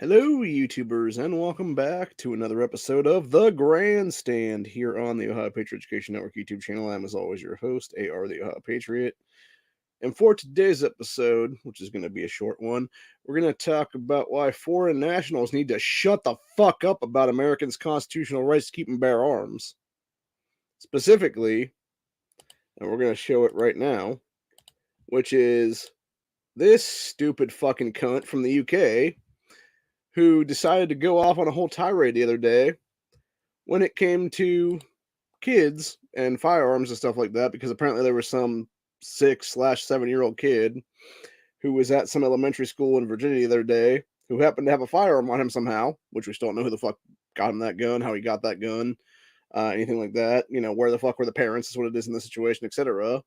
Hello, YouTubers, and welcome back to another episode of The Grandstand here on the Ohio Patriot Education Network YouTube channel. I'm, as always, your host, AR the Ohio Patriot. And for today's episode, which is going to be a short one, we're going to talk about why foreign nationals need to shut the fuck up about Americans' constitutional rights to keep and bear arms. Specifically, and we're going to show it right now, which is this stupid fucking cunt from the UK who decided to go off on a whole tirade the other day when it came to kids and firearms and stuff like that, because apparently there was some 6/7-year-old kid who was at some elementary school in Virginia the other day who happened to have a firearm on him somehow, which we still don't know who the fuck got him that gun, how he got that gun, anything like that. You know, where the fuck were the parents is what it is in this situation, etc.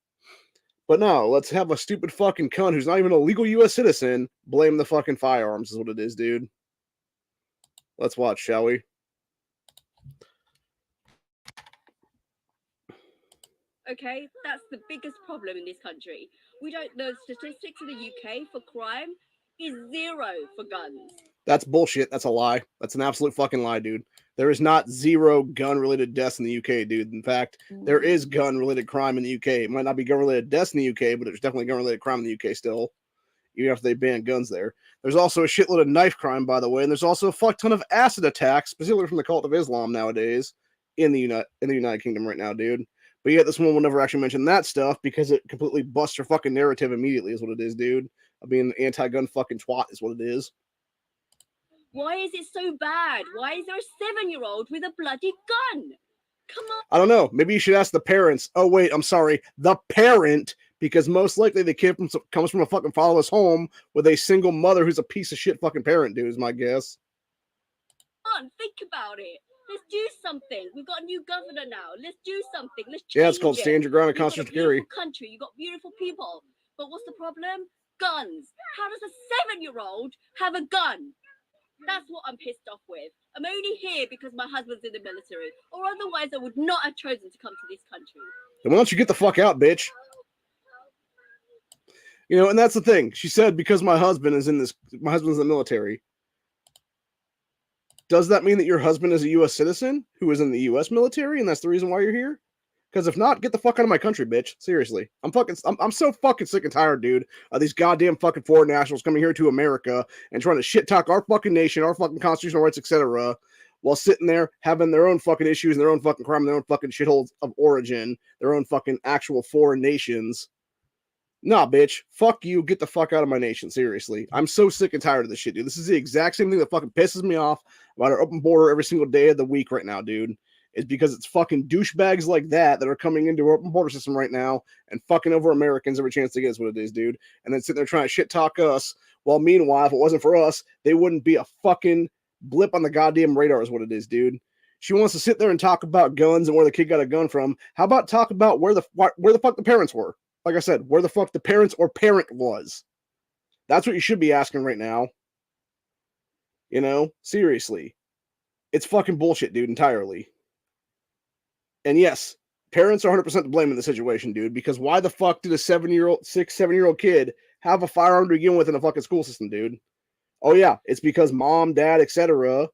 But no, let's have a stupid fucking cunt who's not even a legal U.S. citizen blame the fucking firearms is what it is, dude. Let's watch, shall we? Okay, that's the biggest problem in this country. The statistics in the UK for crime is zero for guns. That's bullshit. That's a lie. That's an absolute fucking lie, dude. There is not zero gun-related deaths in the UK, dude. In fact, there is gun-related crime in the UK. It might not be gun-related deaths in the UK, but there's definitely gun-related crime in the UK still, even after they banned guns there. There's also a shitload of knife crime, by the way, and there's also a fuck ton of acid attacks, specifically from the cult of Islam nowadays, in the United Kingdom right now, dude. But yet this one will never actually mention that stuff because it completely busts your fucking narrative immediately, is what it is, dude. Of being an anti-gun fucking twat is what it is. Why is it so bad? Why is there a 7-year-old with a bloody gun? Come on. I don't know. Maybe you should ask the parents. Oh, wait, I'm sorry. The parent, because most likely the kid comes from a fucking fatherless home with a single mother who's a piece of shit fucking parent, dude, is my guess. Come on, think about it. Let's do something. We've got a new governor now. Let's do something. Let's change it. Yeah, it's called Stand Your Ground and Constitutional Carry. You've got a beautiful country. You've got beautiful people. But what's the problem? Guns. How does a 7-year-old have a gun? That's what I'm pissed off with. I'm only here because my husband's in the military, or otherwise I would not have chosen to come to this country. Then why don't you get the fuck out, bitch? You know, and that's the thing. She said because my husband's in the military. Does that mean that your husband is a U.S. citizen who is in the U.S. military, and that's the reason why you're here? Because if not, get the fuck out of my country, bitch. Seriously. I'm so fucking sick and tired, dude, of these goddamn fucking foreign nationals coming here to America and trying to shit talk our fucking nation, our fucking constitutional rights, etc., while sitting there having their own fucking issues and their own fucking crime, their own fucking shitholes of origin, their own fucking actual foreign nations. Nah, bitch. Fuck you. Get the fuck out of my nation. Seriously. I'm so sick and tired of this shit, dude. This is the exact same thing that fucking pisses me off about our open border every single day of the week right now, dude. Is because it's fucking douchebags like that are coming into our open border system right now and fucking over Americans every chance they get is what it is, dude. And then sitting there trying to shit talk us. While meanwhile, if it wasn't for us, they wouldn't be a fucking blip on the goddamn radar is what it is, dude. She wants to sit there and talk about guns and where the kid got a gun from. How about talk about where the fuck the parents were? Like I said, where the fuck the parents or parent was. That's what you should be asking right now. You know, seriously. It's fucking bullshit, dude, entirely. And yes, parents are 100% to blame in the situation, dude, because why the fuck did a 7-year-old kid have a firearm to begin with in a fucking school system, dude? Oh yeah, it's because mom, dad, etc.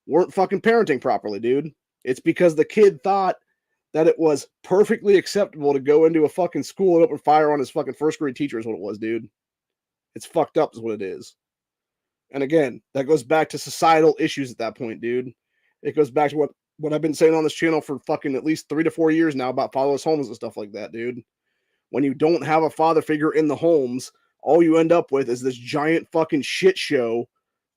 weren't fucking parenting properly, dude. It's because the kid thought that it was perfectly acceptable to go into a fucking school and open fire on his fucking first grade teacher is what it was, dude. It's fucked up is what it is. And again, that goes back to societal issues at that point, dude. It goes back to what I've been saying on this channel for fucking at least 3 to 4 years now about fatherless homes and stuff like that, dude. When you don't have a father figure in the homes, all you end up with is this giant fucking shit show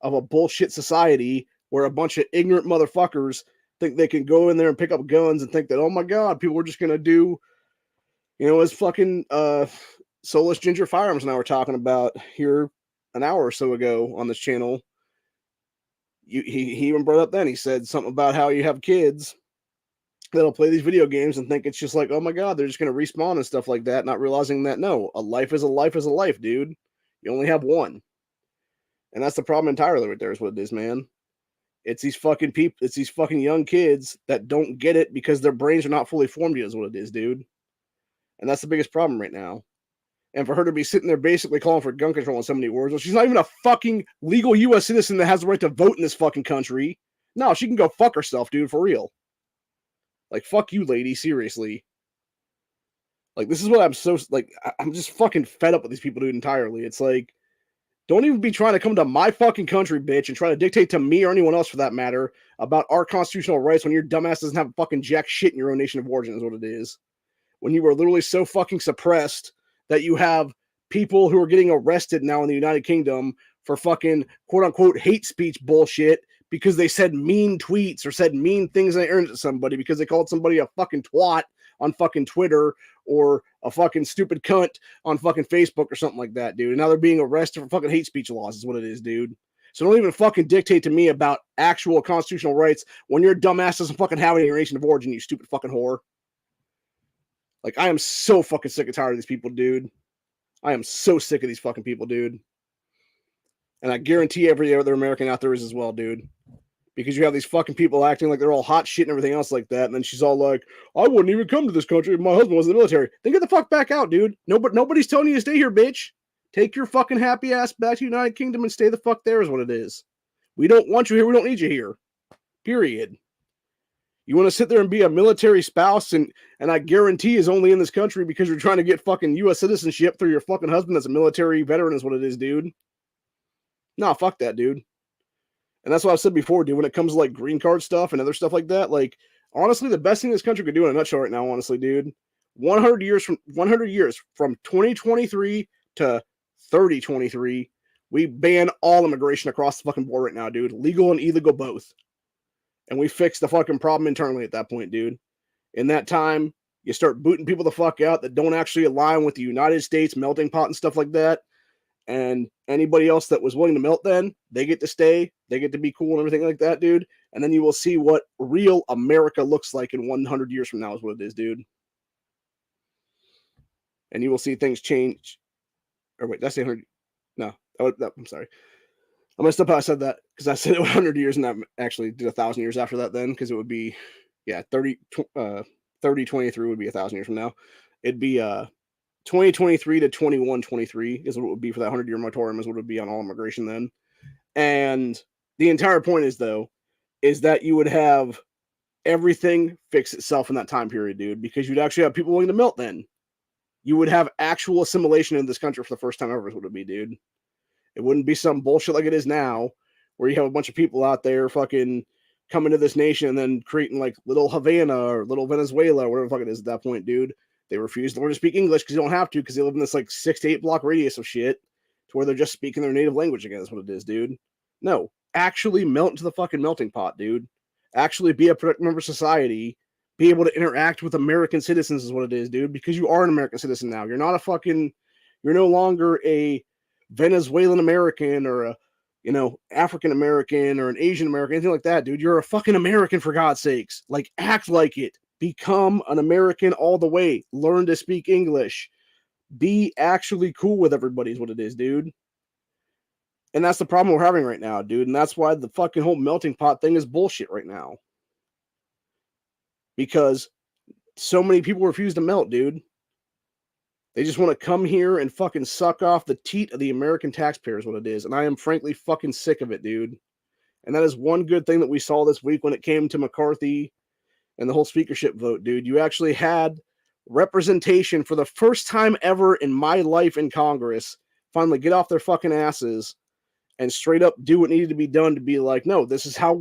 of a bullshit society where a bunch of ignorant motherfuckers think they can go in there and pick up guns and think that, oh my god, people are just gonna do, you know, as fucking Soulless Ginger Firearms and I were talking about here an hour or so ago on this channel. He even brought up then, he said something about how you have kids that'll play these video games and think it's just like, oh my god, they're just gonna respawn and stuff like that, not realizing that no, a life is a life is a life, dude. You only have one. And that's the problem entirely right there is what it is, man. It's these fucking people, it's these fucking young kids that don't get it because their brains are not fully formed yet is what it is, dude. And that's the biggest problem right now. And for her to be sitting there basically calling for gun control in so many words, well, she's not even a fucking legal U.S. citizen that has the right to vote in this fucking country. No, she can go fuck herself, dude, for real. Like, fuck you, lady, seriously. Like, this is what I'm so, like, I'm just fucking fed up with these people, dude, entirely. It's like, don't even be trying to come to my fucking country, bitch, and try to dictate to me or anyone else, for that matter, about our constitutional rights when your dumbass doesn't have fucking jack shit in your own nation of origin, is what it is. When you are literally so fucking suppressed that you have people who are getting arrested now in the United Kingdom for fucking quote-unquote hate speech bullshit because they said mean tweets or said mean things on the internet to somebody because they called somebody a fucking twat on fucking Twitter or a fucking stupid cunt on fucking Facebook or something like that, dude. And now they're being arrested for fucking hate speech laws is what it is, dude. So don't even fucking dictate to me about actual constitutional rights when your dumbass doesn't fucking have any nation of origin, you stupid fucking whore. Like, I am so fucking sick and tired of these people, dude. I am so sick of these fucking people, dude. And I guarantee every other American out there is as well, dude. Because you have these fucking people acting like they're all hot shit and everything else like that. And then she's all like, I wouldn't even come to this country if my husband was in the military. Then get the fuck back out, dude. Nobody's telling you to stay here, bitch. Take your fucking happy ass back to the United Kingdom and stay the fuck there is what it is. We don't want you here. We don't need you here. Period. You want to sit there and be a military spouse and I guarantee is only in this country because you're trying to get fucking U.S. citizenship through your fucking husband that's a military veteran is what it is, dude. Nah, fuck that, dude. And that's what I've said before, dude, when it comes to like green card stuff and other stuff like that, like, honestly, the best thing this country could do in a nutshell right now, honestly, dude, 100 years from 2023 to 3023, we ban all immigration across the fucking board right now, dude. Legal and illegal both. And we fix the fucking problem internally at that point, dude. In that time, you start booting people the fuck out that don't actually align with the United States melting pot and stuff like that. And anybody else that was willing to melt then, they get to stay. They get to be cool and everything like that, dude. And then you will see what real America looks like in 100 years from now is what it is, dude. And you will see things change. Or wait, that's 100. No, I'm sorry. I messed up how I said that because I said it was 100 years and that actually did 1,000 years after that then because it would be, 3023 would be 1,000 years from now. It'd be 2023 to 2123 is what it would be for that 100-year moratorium is what it would be on all immigration then. And the entire point is, though, is that you would have everything fix itself in that time period, dude, because you'd actually have people willing to melt then. You would have actual assimilation in this country for the first time ever is what it would be, dude. It wouldn't be some bullshit like it is now, where you have a bunch of people out there fucking coming to this nation and then creating like little Havana or little Venezuela or whatever the fuck it is at that point, dude. They refuse to learn to speak English because they don't have to because they live in this like 6 to 8 block radius of shit to where they're just speaking their native language again. That's what it is, dude. No, actually melt into the fucking melting pot, dude. Actually be a productive member of society. Be able to interact with American citizens is what it is, dude, because you are an American citizen now. You're not a fucking, you're no longer a Venezuelan American or a, African American or an Asian American, anything like that, dude. You're a fucking American, for God's sakes. Like, act like it. Become an American all the way. Learn to speak English. Be actually cool with everybody is what it is, dude. And that's the problem we're having right now, dude. And that's why the fucking whole melting pot thing is bullshit right now. Because so many people refuse to melt, dude. They just want to come here and fucking suck off the teat of the American taxpayer is what it is. And I am frankly fucking sick of it, dude. And that is one good thing that we saw this week when it came to McCarthy and the whole speakership vote, dude. You actually had representation for the first time ever in my life in Congress finally get off their fucking asses and straight up do what needed to be done to be like, no, this is how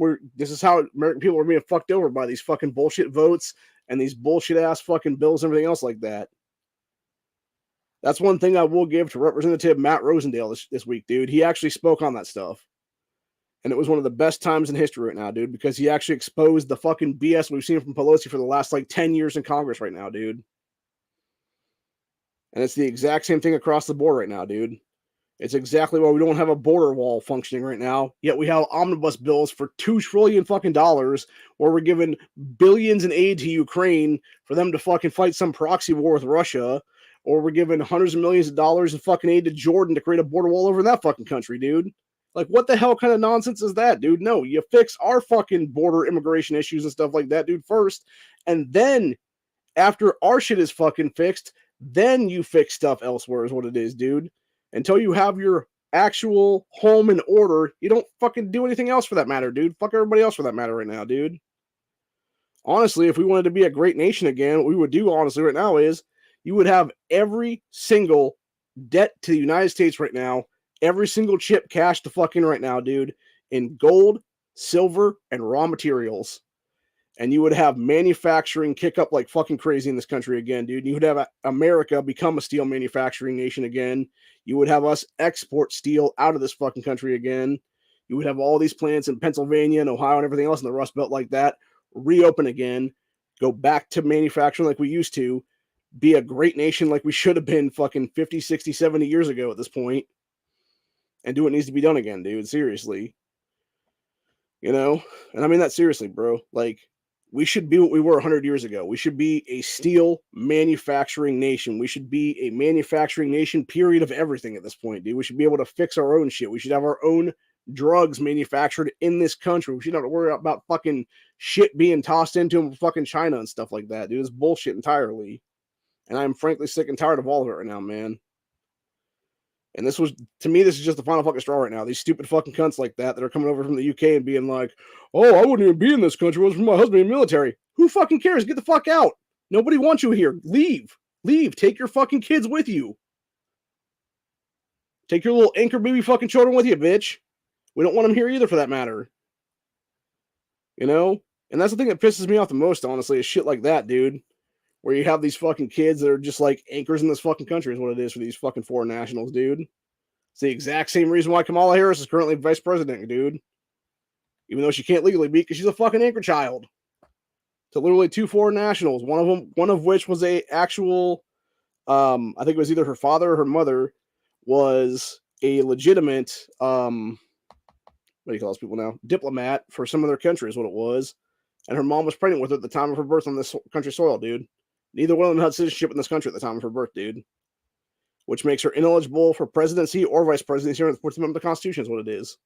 American people are being fucked over by these fucking bullshit votes and these bullshit ass fucking bills and everything else like that. That's one thing I will give to Representative Matt Rosendale this week, dude. He actually spoke on that stuff. And it was one of the best times in history right now, dude, because he actually exposed the fucking BS we've seen from Pelosi for the last, 10 years in Congress right now, dude. And it's the exact same thing across the board right now, dude. It's exactly why we don't have a border wall functioning right now, yet we have omnibus bills for $2 trillion fucking dollars where we're giving billions in aid to Ukraine for them to fucking fight some proxy war with Russia, or we're giving hundreds of millions of dollars in fucking aid to Jordan to create a border wall over in that fucking country, dude. Like, what the hell kind of nonsense is that, dude? No, you fix our fucking border immigration issues and stuff like that, dude, first. And then, after our shit is fucking fixed, Then you fix stuff elsewhere is what it is, dude. Until you have your actual home in order, you don't fucking do anything else for that matter, dude. Fuck everybody else for that matter right now, dude. Honestly, if we wanted to be a great nation again, what we would do, honestly, right now is you would have every single debt to the United States right now, every single chip cashed to fucking right now, dude, in gold, silver, and raw materials. And you would have manufacturing kick up like fucking crazy in this country again, dude. You would have America become a steel manufacturing nation again. You would have us export steel out of this fucking country again. You would have all these plants in Pennsylvania and Ohio and everything else in the Rust Belt like that reopen again, go back to manufacturing like we used to, be a great nation like we should have been fucking 50, 60, 70 years ago at this point, and do what needs to be done again, dude. Seriously. You know? And I mean that seriously, bro. Like, we should be what we were 100 years ago. We should be a steel manufacturing nation. We should be a manufacturing nation, period, of everything at this point, dude. We should be able to fix our own shit. We should have our own drugs manufactured in this country. We should not have to worry about fucking shit being tossed into them from fucking China and stuff like that, dude. It's bullshit entirely. And I'm frankly sick and tired of all of it right now, man. And this was, to me, this is just the final fucking straw right now. These stupid fucking cunts like that are coming over from the UK and being like, oh, I wouldn't even be in this country. It was for my husband in the military. Who fucking cares? Get the fuck out. Nobody wants you here. Leave. Leave. Take your fucking kids with you. Take your little anchor baby fucking children with you, bitch. We don't want them here either, for that matter. You know? And that's the thing that pisses me off the most, honestly, is shit like that, dude. Where you have these fucking kids that are just like anchors in this fucking country is what it is for these fucking foreign nationals, dude. It's the exact same reason why Kamala Harris is currently vice president, dude. Even though she can't legally be, because she's a fucking anchor child to literally 2 foreign nationals. One of which was a actual, I think it was either her father or her mother was a legitimate, what do you call those people now? Diplomat for some of their country is what it was. And her mom was pregnant with her at the time of her birth on this country soil, dude. Neither one of them had citizenship in this country at the time of her birth, dude. Which makes her ineligible for presidency or vice presidency under the 14th Amendment of the Constitution is what it is.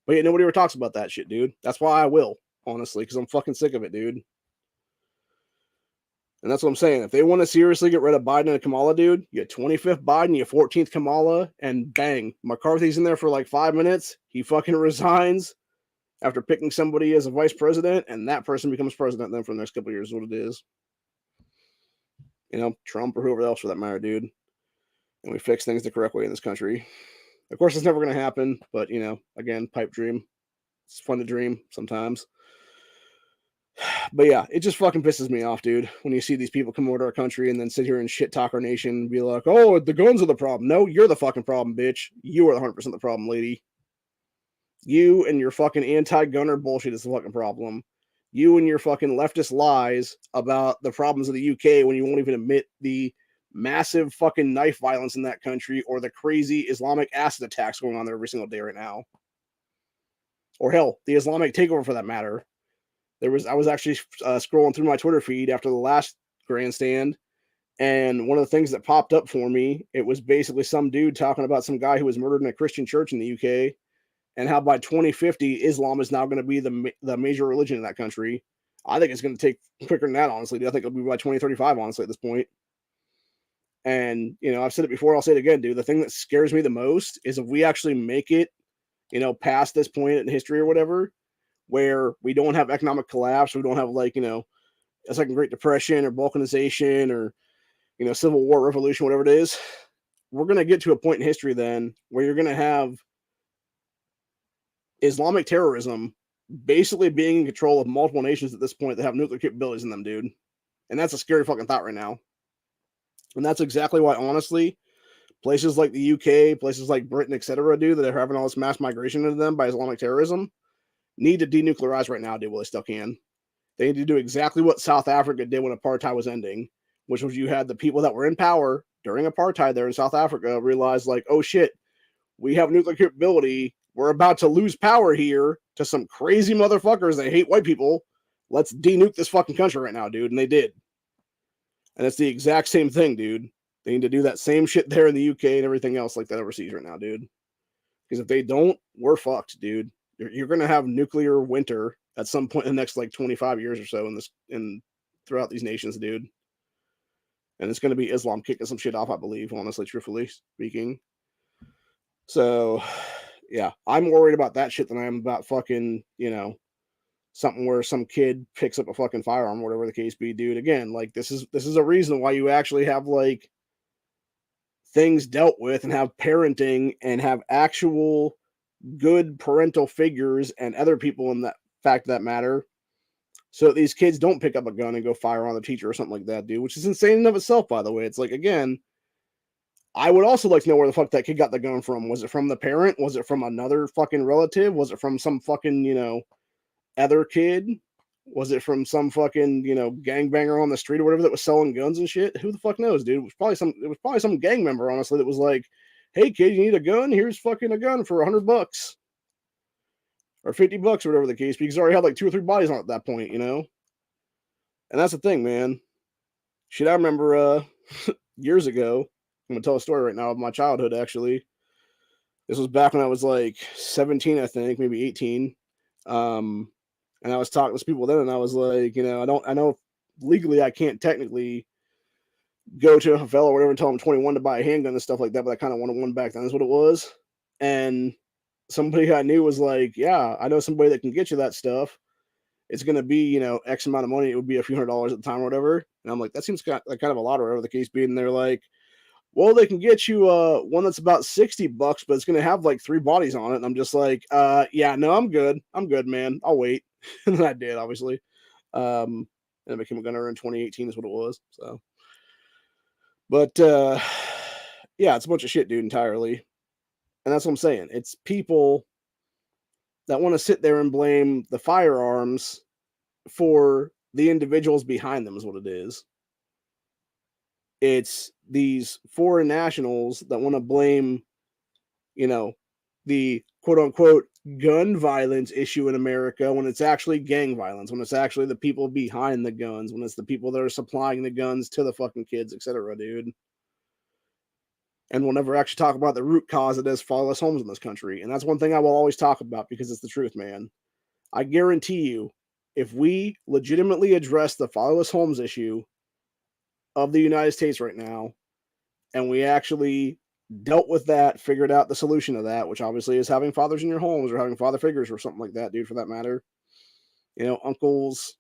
But yet nobody ever talks about that shit, dude. That's why I will, honestly, because I'm fucking sick of it, dude. And that's what I'm saying. If they want to seriously get rid of Biden and Kamala, dude, you get 25th Biden, you 14th Kamala, and bang, McCarthy's in there for like 5 minutes. He fucking resigns after picking somebody as a vice president, and that person becomes president then for the next couple of years is what it is. You know, Trump or whoever else for that matter, dude. And we fix things the correct way in this country. Of course, it's never going to happen, but, you know, again, pipe dream. It's fun to dream sometimes. But yeah, it just fucking pisses me off, dude, when you see these people come over to our country and then sit here and shit talk our nation and be like, oh, the guns are the problem. No, you're the fucking problem, bitch. You are 100% the problem, lady. You and your fucking anti-gunner bullshit is the fucking problem. You and your fucking leftist lies about the problems of the UK when you won't even admit the massive fucking knife violence in that country or the crazy Islamic acid attacks going on there every single day right now. Or hell, the Islamic takeover for that matter. I was actually scrolling through my Twitter feed after the last Grandstand, and one of the things that popped up for me, it was basically some dude talking about some guy who was murdered in a Christian church in the UK, and how by 2050, Islam is now going to be the major religion in that country. I think it's going to take quicker than that, honestly. I think it'll be by 2035, honestly, at this point. And, you know, I've said it before, I'll say it again, dude. The thing that scares me the most is if we actually make it, you know, past this point in history or whatever, where we don't have economic collapse, we don't have, like, you know, a second Great Depression or balkanization or, you know, Civil War, revolution, whatever it is, we're going to get to a point in history then where you're going to have Islamic terrorism basically being in control of multiple nations at this point that have nuclear capabilities in them, dude. And that's a scary fucking thought right now. And that's exactly why, honestly, places like the UK, places like Britain, etc., dude, that are having all this mass migration into them by Islamic terrorism, need to denuclearize right now, dude, while they still can. They need to do exactly what South Africa did when apartheid was ending, which was you had the people that were in power during apartheid there in South Africa realize, like, oh shit, we have nuclear capability. We're about to lose power here to some crazy motherfuckers that hate white people. Let's denuke this fucking country right now, dude. And they did. And it's the exact same thing, dude. They need to do that same shit there in the UK and everything else like that overseas right now, dude. Because if they don't, we're fucked, dude. You're going to have nuclear winter at some point in the next like 25 years or so in throughout these nations, dude. And it's going to be Islam kicking some shit off, I believe, honestly, truthfully speaking. So, yeah, I'm worried about that shit than I am about fucking, something where some kid picks up a fucking firearm, whatever the case be, dude. Again, like this is a reason why you actually have like things dealt with and have parenting and have actual good parental figures and other people in that fact that matter. So that these kids don't pick up a gun and go fire on the teacher or something like that, dude, which is insane in of itself, by the way. It's like, again, I would also like to know where the fuck that kid got the gun from. Was it from the parent? Was it from another fucking relative? Was it from some fucking, other kid? Was it from some fucking, gangbanger on the street or whatever that was selling guns and shit? Who the fuck knows, dude? It was probably some gang member, honestly, that was like, hey kid, you need a gun? Here's fucking a gun for $100 or $50 or whatever the case, because he already had like 2 or 3 bodies on it at that point, And that's the thing, man. Shit, I remember years ago, I'm gonna tell a story right now of my childhood, actually. This was back when I was like 17, I think, maybe 18. And I was talking to people then, and I was like, I know legally I can't technically go to a favela or whatever and tell them 21 to buy a handgun and stuff like that, but I kind of wanted one back then, is what it was. And somebody I knew was like, yeah, I know somebody that can get you that stuff. It's going to be, X amount of money. It would be a few $100s at the time or whatever. And I'm like, that seems kind of a lot or whatever the case being. And they're like, well, they can get you one that's about $60, but it's going to have like 3 bodies on it. And I'm just like, yeah, no, I'm good. I'm good, man. I'll wait. And then I did, obviously. And I became a gunner in 2018 is what it was. So, but yeah, it's a bunch of shit, dude, entirely. And that's what I'm saying. It's people that want to sit there and blame the firearms for the individuals behind them is what it is. It's these foreign nationals that want to blame, the quote unquote gun violence issue in America when it's actually gang violence, when it's actually the people behind the guns, when it's the people that are supplying the guns to the fucking kids, etc., dude. And we'll never actually talk about the root cause that is fatherless homes in this country. And that's one thing I will always talk about because it's the truth, man. I guarantee you, if we legitimately address the fatherless homes issue of the United States right now, and we actually dealt with that, figured out the solution to that, which obviously is having fathers in your homes or having father figures or something like that, dude, for that matter. Uncles,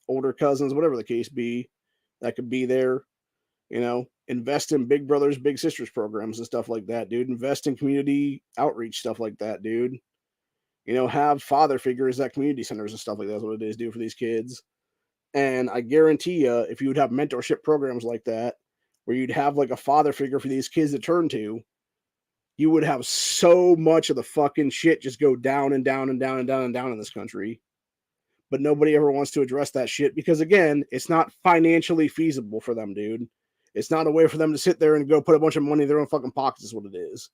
older cousins, whatever the case be, that could be there. Invest in big brothers, big sisters programs and stuff like that, dude. Invest in community outreach stuff like that, dude. Have father figures at community centers and stuff like that. That's what it is, dude, for these kids. And I guarantee you, if you would have mentorship programs like that, where you'd have like a father figure for these kids to turn to, you would have so much of the fucking shit just go down and down and down and down and down in this country. But nobody ever wants to address that shit because, again, it's not financially feasible for them, dude. It's not a way for them to sit there and go put a bunch of money in their own fucking pockets, is what it is.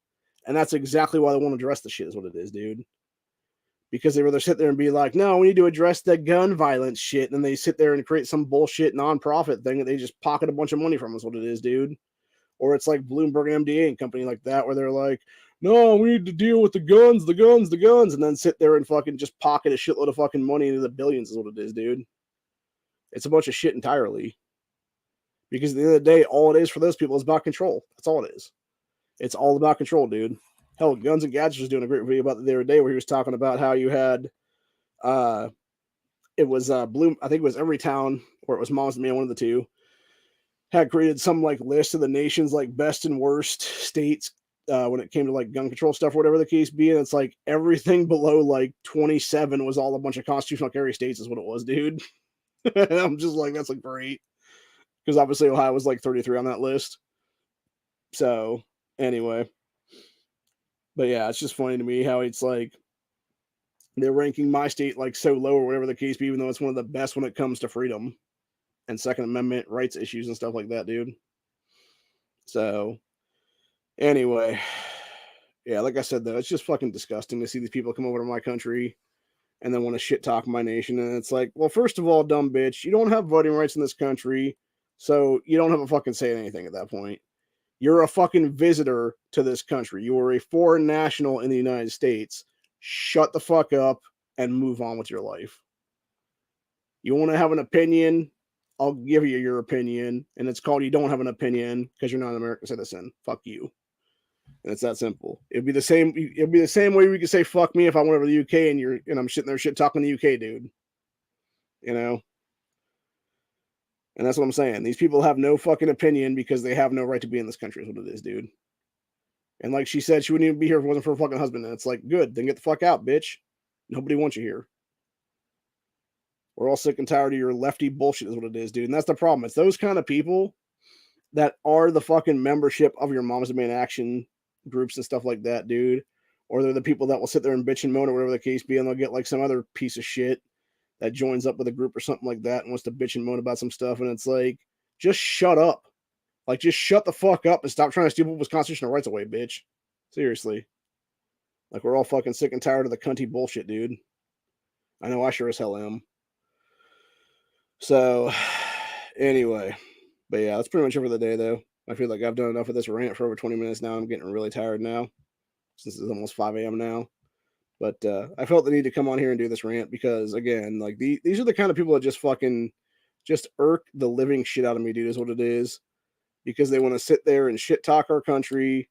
And that's exactly why they want to address the shit, is what it is, dude. Because they rather sit there and be like, no, we need to address the gun violence shit. And then they sit there and create some bullshit nonprofit thing that they just pocket a bunch of money from, is what it is, dude. Or it's like Bloomberg and MDA and company like that, where they're like, no, we need to deal with the guns, and then sit there and fucking just pocket a shitload of fucking money into the billions, is what it is, dude. It's a bunch of shit entirely. Because at the end of the day, all it is for those people is about control. That's all it is. It's all about control, dude. Hell, Guns and Gadgets was doing a great video about it the other day where he was talking about how you had, it was Bloom, I think it was Everytown, or it was Moms and Me, one of the two, had created some like list of the nation's like best and worst states when it came to like gun control stuff, or whatever the case be. And it's like everything below like 27 was all a bunch of constitutional carry states, is what it was, dude. I'm just like, that's like great. Because obviously Ohio was like 33 on that list. So anyway. But yeah, it's just funny to me how it's like they're ranking my state like so low or whatever the case be, even though it's one of the best when it comes to freedom and Second Amendment rights issues and stuff like that, dude. So anyway, yeah, like I said, though, it's just fucking disgusting to see these people come over to my country and then want to shit talk my nation. And it's like, well, first of all, dumb bitch, you don't have voting rights in this country, so you don't have a fucking say in anything at that point. You're a fucking visitor to this country. You are a foreign national in the United States. Shut the fuck up and move on with your life. You want to have an opinion I'll give you your opinion, and it's called you don't have an opinion because you're not an American citizen. Fuck you. And it's that simple. It'd be the same. It'd be the same way we could say "fuck me" if I went over to the UK and I'm sitting there shit talking the UK dude. You know, and that's what I'm saying. These people have no fucking opinion because they have no right to be in this country. Is what it is, dude. And like she said, she wouldn't even be here if it wasn't for her fucking husband. And it's like, good, then get the fuck out, bitch. Nobody wants you here. We're all sick and tired of your lefty bullshit, is what it is, dude. And that's the problem. It's those kind of people that are the fucking membership of your Moms Demand Action groups and stuff like that, dude. Or they're the people that will sit there and bitch and moan or whatever the case be, and they'll get like some other piece of shit that joins up with a group or something like that and wants to bitch and moan about some stuff. And it's like, just shut up. Like, just shut the fuck up and stop trying to steal people's constitutional rights away, bitch. Seriously. Like, we're all fucking sick and tired of the cunty bullshit, dude. I know I sure as hell am. So, anyway. But yeah, that's pretty much it for the day, though. I feel like I've done enough of this rant for over 20 minutes now. I'm getting really tired now, since it's almost 5 a.m. now. But I felt the need to come on here and do this rant because, again, like, these are the kind of people that just fucking just irk the living shit out of me, dude, is what it is. Because they want to sit there and shit talk our country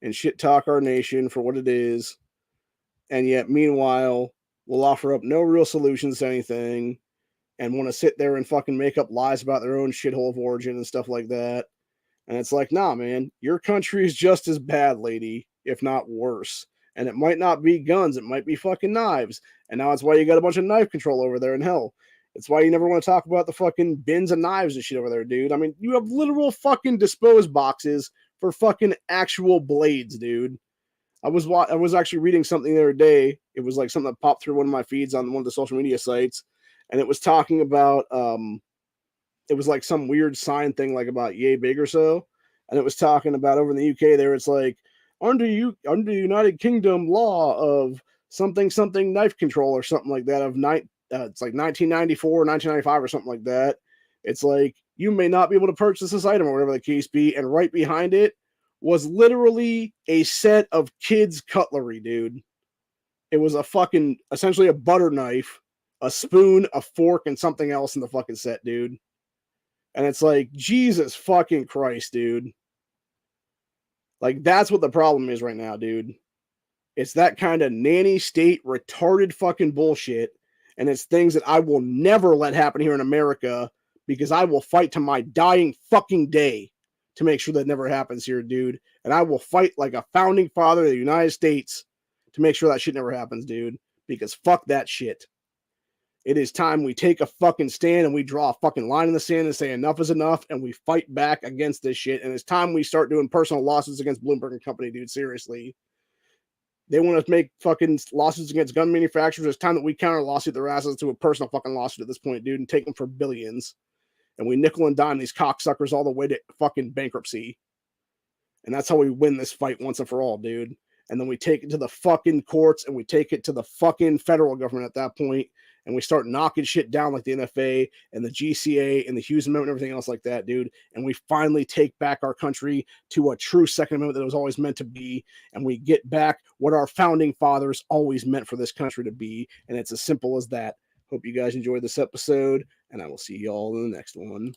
and shit talk our nation for what it is. And yet, meanwhile, will offer up no real solutions to anything and want to sit there and fucking make up lies about their own shithole of origin and stuff like that. And it's like, nah, man, your country is just as bad, lady, if not worse. And it might not be guns, it might be fucking knives. And now it's why you got a bunch of knife control over there in hell. It's why you never want to talk about the fucking bins of knives and shit over there, dude. I mean, you have literal fucking dispose boxes for fucking actual blades, dude. I was actually reading something the other day. It was like something that popped through one of my feeds on one of the social media sites, and it was talking about it was like some weird sign thing like about yay big or so, and it was talking about over in the UK there it's like under United Kingdom law of something knife control or something like that of it's like 1994 or 1995 or something like that. It's like you may not be able to purchase this item or whatever the case be, and right behind it was literally a set of kids' cutlery, dude. It was a fucking, essentially a butter knife, a spoon, a fork, and something else in the fucking set, dude. And it's like, Jesus fucking Christ, dude. Like, that's what the problem is right now, dude. It's that kind of nanny state, retarded fucking bullshit. And it's things that I will never let happen here in America because I will fight to my dying fucking day to make sure that never happens here, dude. And I will fight like a founding father of the United States to make sure that shit never happens, dude. Because fuck that shit. It is time we take a fucking stand and we draw a fucking line in the sand and say enough is enough and we fight back against this shit. And it's time we start doing personal lawsuits against Bloomberg and Company, dude. Seriously. They want to make fucking lawsuits against gun manufacturers. It's time that we counter lawsuit their asses to a personal fucking lawsuit at this point, dude, and take them for billions. And we nickel and dime these cocksuckers all the way to fucking bankruptcy. And that's how we win this fight once and for all, dude. And then we take it to the fucking courts and we take it to the fucking federal government at that point, and we start knocking shit down like the NFA and the GCA and the Hughes Amendment and everything else like that, dude. And we finally take back our country to a true Second Amendment that it was always meant to be. And we get back what our founding fathers always meant for this country to be. And it's as simple as that. Hope you guys enjoyed this episode, and I will see y'all in the next one.